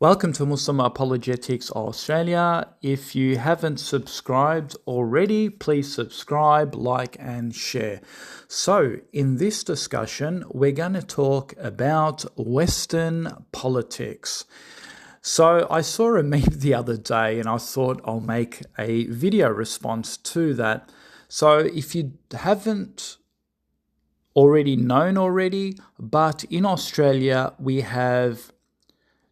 Welcome to Muslim Apologetics Australia. If you haven't subscribed already, please subscribe, like, and share. So, in this discussion, we're going to talk about Western politics. So, I saw a meme the other day and I thought I'll make a video response to that. So, if you haven't already known already, but in Australia, we have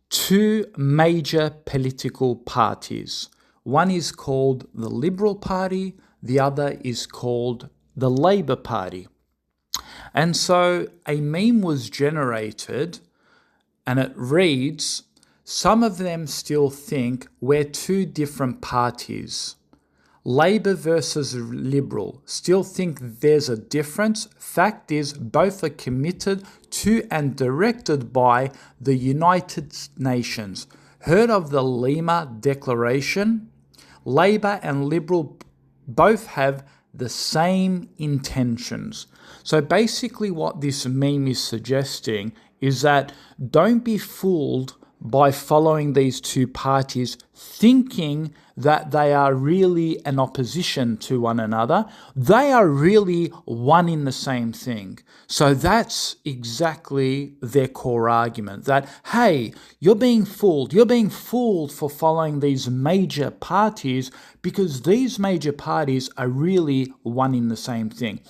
two major political parties. One is called the Liberal Party, the other is called the Labor Party. And so a meme was generated and it reads, some of them still think we're two different parties. Labor versus Liberal still think there's a difference. Fact is, both are committed to and directed by the United Nations. Heard of the Lima Declaration? Labor and Liberal both have the same intentions. So basically what this meme is suggesting is that don't be fooled by following these two parties, thinking that they are really an opposition to one another. They are really one in the same thing. So that's exactly their core argument, that, hey, you're being fooled. You're being fooled for following these major parties because these major parties are really one in the same thing.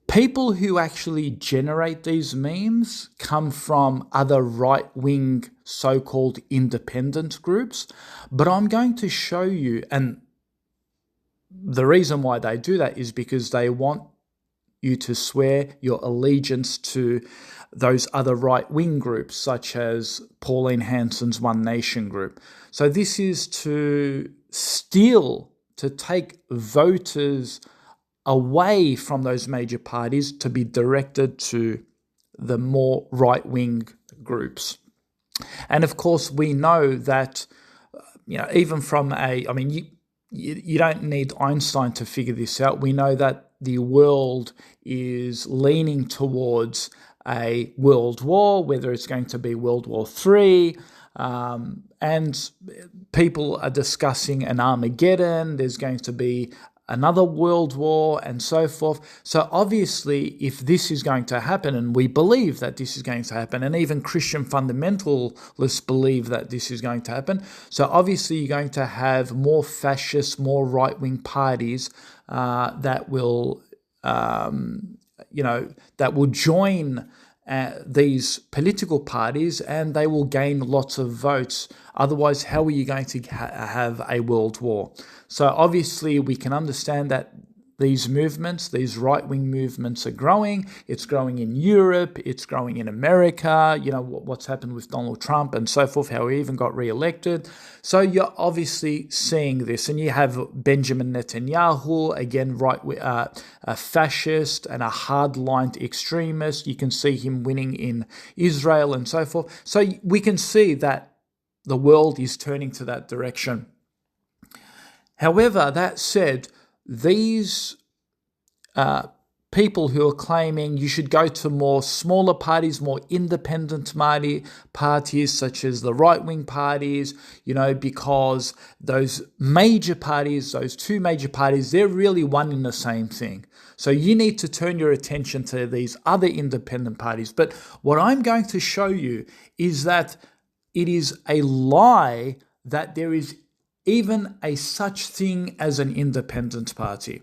People who actually generate these memes come from other right-wing so-called independent groups, but I'm going to show you, and the reason why they do that is because they want you to swear your allegiance to those other right-wing groups, such as Pauline Hanson's One Nation group. So this is to steal, to take voters away from those major parties to be directed to the more right-wing groups. And of course, we know that, even from you don't need Einstein to figure this out. We know that the world is leaning towards a world war, whether it's going to be World War III, and people are discussing an Armageddon. There's going to be another world war and so forth. So obviously, if this is going to happen, and we believe that this is going to happen, and even Christian fundamentalists believe that this is going to happen, so obviously you're going to have more fascist, more right-wing parties that will, that will join these political parties, and they will gain lots of votes. Otherwise, how are you going to have a world war? So obviously, we can understand that these movements, these right-wing movements are growing. It's growing in Europe. It's growing in America. You know, what's happened with Donald Trump and so forth, how he even got re-elected. So you're obviously seeing this. And you have Benjamin Netanyahu, again, a fascist and a hard-lined extremist. You can see him winning in Israel and so forth. So we can see that the world is turning to that direction. However, that said, these people who are claiming you should go to more smaller parties, more independent parties, such as the right-wing parties, because those major parties, those two major parties, they're really one in the same thing. So you need to turn your attention to these other independent parties. But what I'm going to show you is that it is a lie that there is even a such thing as an independent party.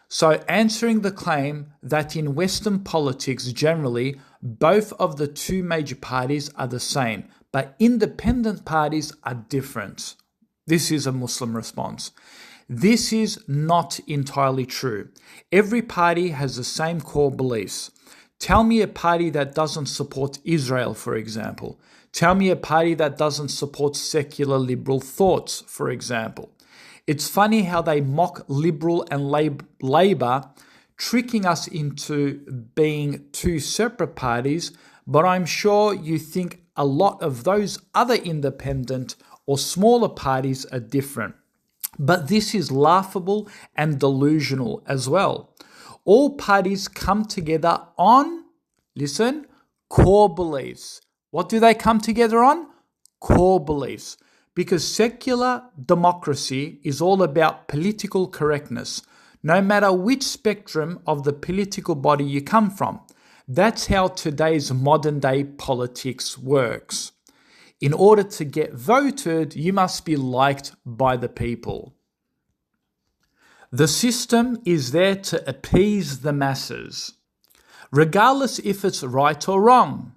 So answering the claim that in Western politics generally, both of the two major parties are the same, but independent parties are different. This is a Muslim response. This is not entirely true. Every party has the same core beliefs. Tell me a party that doesn't support Israel, for example. Tell me a party that doesn't support secular liberal thoughts, for example. It's funny how they mock Liberal and Labor, tricking us into being two separate parties, but I'm sure you think a lot of those other independent or smaller parties are different. But this is laughable and delusional as well. All parties come together on, listen, core beliefs. What do they come together on? Core beliefs. Because secular democracy is all about political correctness, no matter which spectrum of the political body you come from. That's how today's modern day politics works. In order to get voted, you must be liked by the people. The system is there to appease the masses, regardless if it's right or wrong.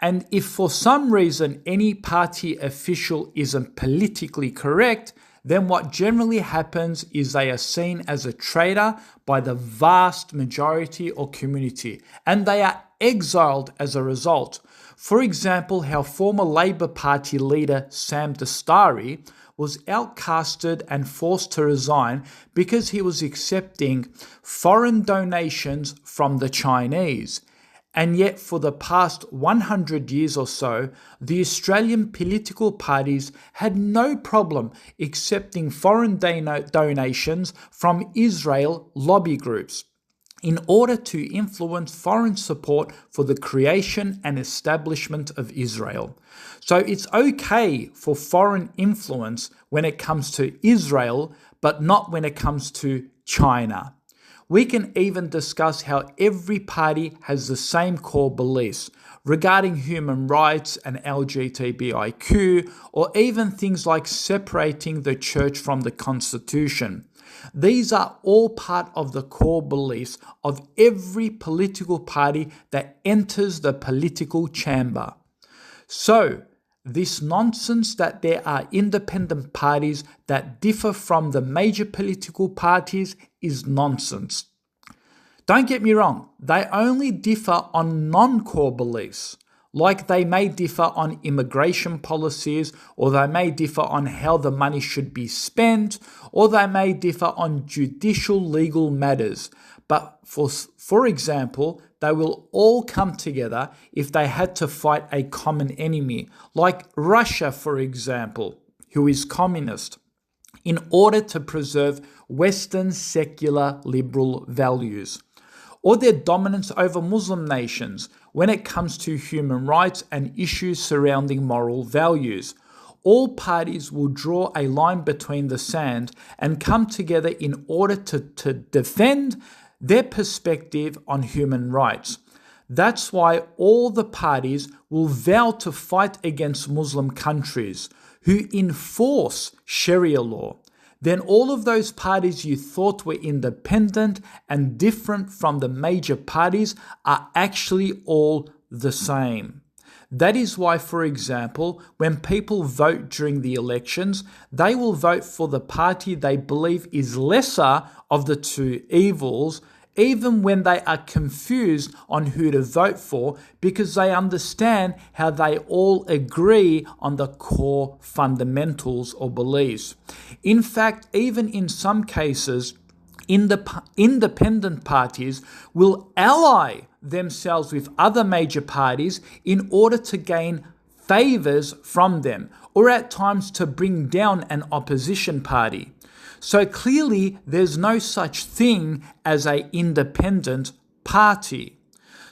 And if for some reason any party official isn't politically correct, then what generally happens is they are seen as a traitor by the vast majority or community, and they are exiled as a result. For example, how former Labour Party leader Sam Dastari was outcasted and forced to resign because he was accepting foreign donations from the Chinese. And yet for the past 100 years or so, the Australian political parties had no problem accepting foreign donations from Israel lobby groups in order to influence foreign support for the creation and establishment of Israel. So it's okay for foreign influence when it comes to Israel, but not when it comes to China. We can even discuss how every party has the same core beliefs regarding human rights and LGBTIQ, or even things like separating the church from the Constitution. These are all part of the core beliefs of every political party that enters the political chamber. So, this nonsense that there are independent parties that differ from the major political parties is nonsense. Don't get me wrong, they only differ on non-core beliefs, like they may differ on immigration policies, or they may differ on how the money should be spent, or they may differ on judicial legal matters. But for example, they will all come together if they had to fight a common enemy, like Russia, for example, who is communist, in order to preserve Western secular liberal values, or their dominance over Muslim nations when it comes to human rights and issues surrounding moral values. All parties will draw a line between the sand and come together in order to defend their perspective on human rights. That's why all the parties will vow to fight against Muslim countries who enforce Sharia law. Then all of those parties you thought were independent and different from the major parties are actually all the same. That is why, for example, when people vote during the elections, they will vote for the party they believe is lesser of the two evils, even when they are confused on who to vote for, because they understand how they all agree on the core fundamentals or beliefs. In fact, even in some cases, independent parties will ally themselves with other major parties in order to gain favors from them, or at times to bring down an opposition party. So clearly, there's no such thing as an independent party.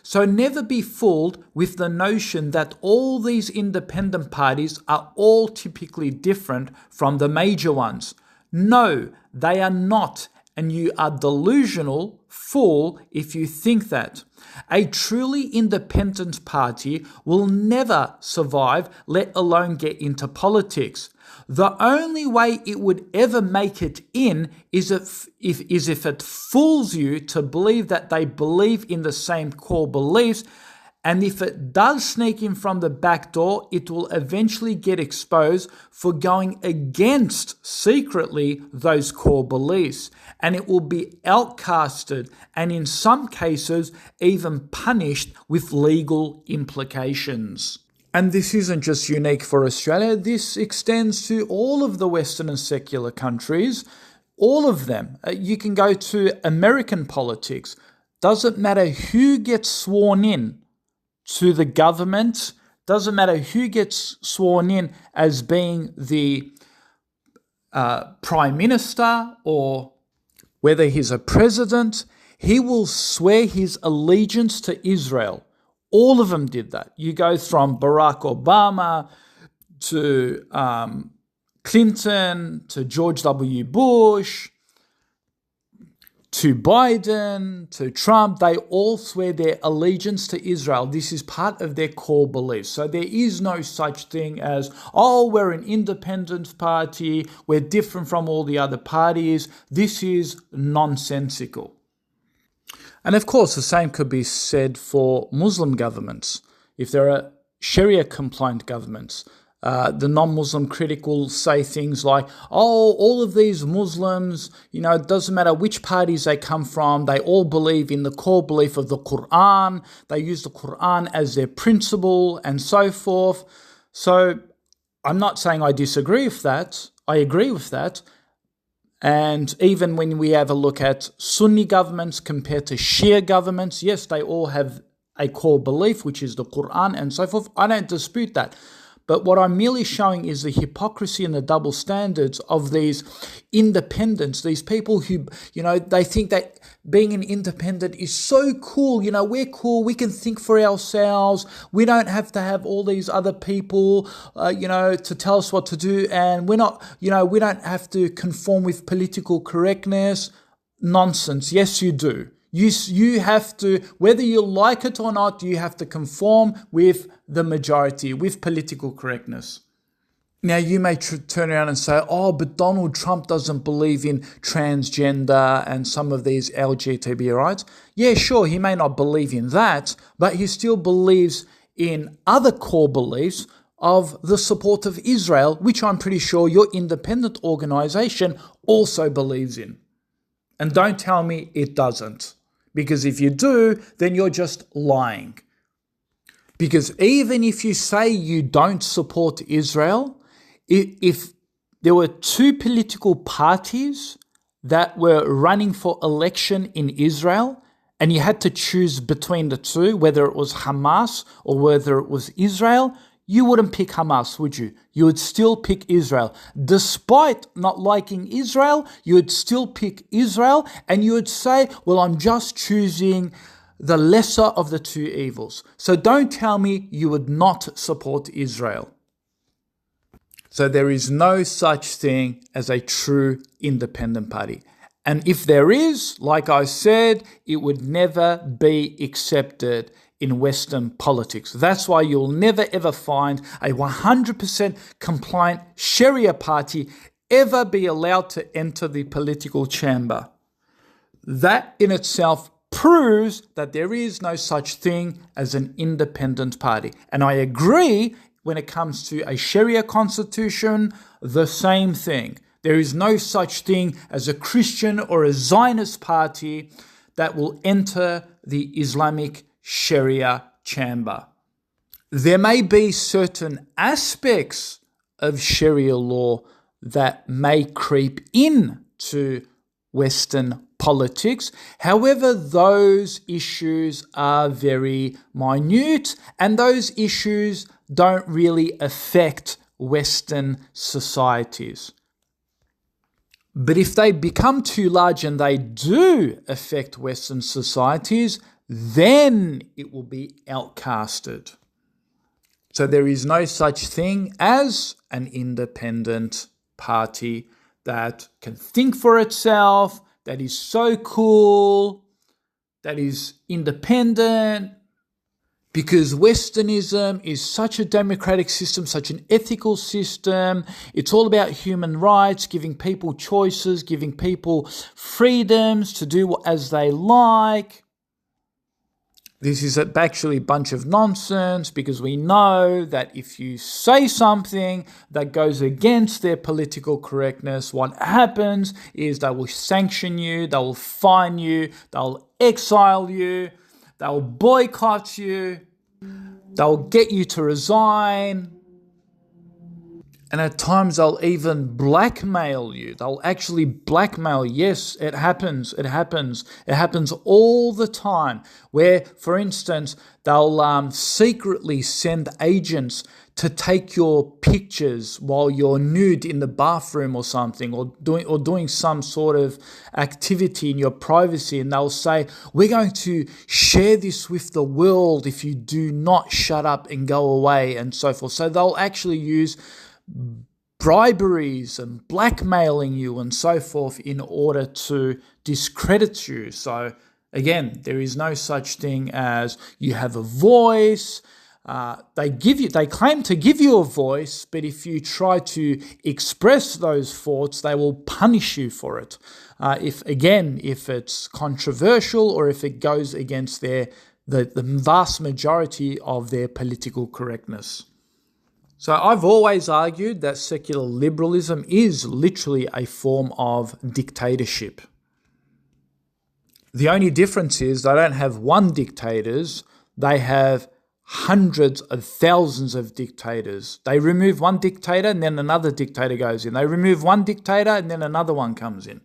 So never be fooled with the notion that all these independent parties are all typically different from the major ones. No, they are not, and you are delusional fool if you think that. A truly independent party will never survive, let alone get into politics. The only way it would ever make it in is if it fools you to believe that they believe in the same core beliefs, and if it does sneak in from the back door, it will eventually get exposed for going against secretly those core beliefs, and it will be outcasted and in some cases even punished with legal implications. And this isn't just unique for Australia, this extends to all of the Western and secular countries, all of them. You can go to American politics. Doesn't matter who gets sworn in to the government, doesn't matter who gets sworn in as being the prime minister or whether he's a president, he will swear his allegiance to Israel All of them did that. You go from Barack Obama to Clinton to George W. Bush to Biden, to Trump, they all swear their allegiance to Israel. This is part of their core beliefs. So there is no such thing as, oh, we're an independent party, we're different from all the other parties. This is nonsensical. And of course, the same could be said for Muslim governments. If there are Sharia-compliant governments, the non-Muslim critic will say things like, oh, all of these Muslims, it doesn't matter which parties they come from, they all believe in the core belief of the Quran, they use the Quran as their principle and so forth. So I'm not saying I disagree with that, I agree with that. And even when we have a look at Sunni governments compared to Shia governments, yes, they all have a core belief, which is the Quran and so forth. I don't dispute that. But what I'm merely showing is the hypocrisy and the double standards of these independents, these people who, they think that being an independent is so cool. We're cool. We can think for ourselves. We don't have to have all these other people, to tell us what to do. And we're not, we don't have to conform with political correctness. Nonsense. Yes, you do. You have to, whether you like it or not, you have to conform with the majority, with political correctness. Now, you may turn around and say, oh, but Donald Trump doesn't believe in transgender and some of these LGBT rights. Yeah, sure, he may not believe in that, but he still believes in other core beliefs of the support of Israel, which I'm pretty sure your independent organization also believes in. And don't tell me it doesn't. Because if you do, then you're just lying. Because even if you say you don't support Israel, if there were two political parties that were running for election in Israel, and you had to choose between the two, whether it was Hamas or whether it was Israel, you wouldn't pick Hamas, would you? You would still pick Israel. Despite not liking Israel, you would still pick Israel, and you would say, well, I'm just choosing the lesser of the two evils. So don't tell me you would not support Israel. So there is no such thing as a true independent party. And if there is, like I said, it would never be accepted in Western politics. That's why you'll never ever find a 100% compliant Sharia party ever be allowed to enter the political chamber. That in itself proves that there is no such thing as an independent party. And I agree when it comes to a Sharia constitution, the same thing. There is no such thing as a Christian or a Zionist party that will enter the Islamic Sharia chamber. There may be certain aspects of Sharia law that may creep into Western politics. However, those issues are very minute and those issues don't really affect Western societies. But if they become too large and they do affect Western societies, then it will be outcasted. So there is no such thing as an independent party that can think for itself, that is so cool, that is independent, because Westernism is such a democratic system, such an ethical system. It's all about human rights, giving people choices, giving people freedoms to do as they like. This is actually a bunch of nonsense, because we know that if you say something that goes against their political correctness, what happens is they will sanction you, they will fine you, they'll exile you, they'll boycott you, they'll get you to resign. And at times they'll even blackmail you. They'll actually blackmail. Yes, it happens. It happens. It happens all the time. Where, for instance, they'll secretly send agents to take your pictures while you're nude in the bathroom or something, or doing some sort of activity in your privacy, and they'll say, "We're going to share this with the world if you do not shut up and go away," and so forth. So they'll actually use briberies and blackmailing you and so forth in order to discredit you. So again, there is no such thing as you have a voice. They claim to give you a voice, but if you try to express those thoughts, they will punish you for it. If it's controversial or if it goes against the vast majority of their political correctness. So I've always argued that secular liberalism is literally a form of dictatorship. The only difference is they don't have one dictators, they have hundreds of thousands of dictators. They remove one dictator and then another dictator goes in. They remove one dictator and then another one comes in.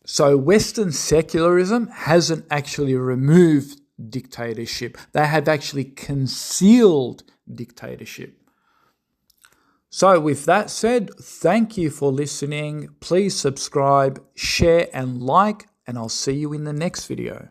So Western secularism hasn't actually removed dictatorship. They have actually concealed dictatorship. So with that said, thank you for listening. Please subscribe, share and like, and I'll see you in the next video.